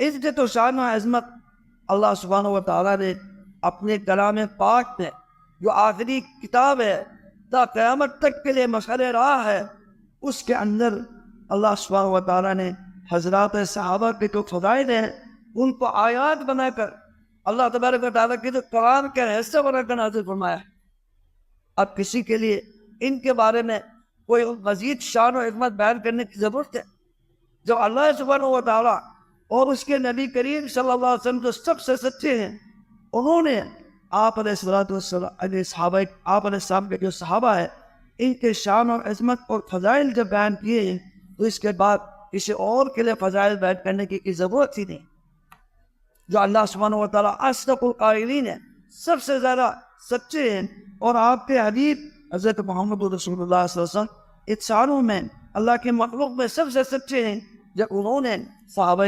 عزت و شان و عظمت اللہ سبحانہ و تعالیٰ نے اپنے کلام پاک میں جو آخری کتاب ہے تا قیامت تک کے لیے مشعل راہ ہے، اس کے اندر اللہ سبحانہ و تعالیٰ نے حضرات صحابہ کے جو فضائل ہیں ان کو آیات بنا کر اللہ تبارک و تعالیٰ کے جو قرآن کا حصہ بنا کر نازل فرمایا ہے۔ اب کسی کے لیے ان کے بارے میں کوئی مزید شان و عظمت بیان کرنے کی ضرورت ہے؟ جو اللہ سبحانہ و تعالیٰ اور اس کے نبی کریم صلی اللہ علیہ وسلم جو سب سے سچے ہیں، انہوں نے آپ علیہ السلام کے جو صحابہ ہیں ان کے شان اور عظمت اور فضائل جب بیان کیے ہیں تو اس کے بعد کسی اور کے لیے فضائل بیان کرنے کی ضرورت ہی نہیں۔ جو اللہ سبحانہ و تعالیٰ اصدق القائلین ہے، سب سے زیادہ سچے ہیں، اور آپ کے حبیب حضرت محمد رسول اللہ صلی اللہ علیہ وسلم انسانوں میں اللہ کے مخلوق میں سب سے سچے ہیں، جب انہوں نے صحابہ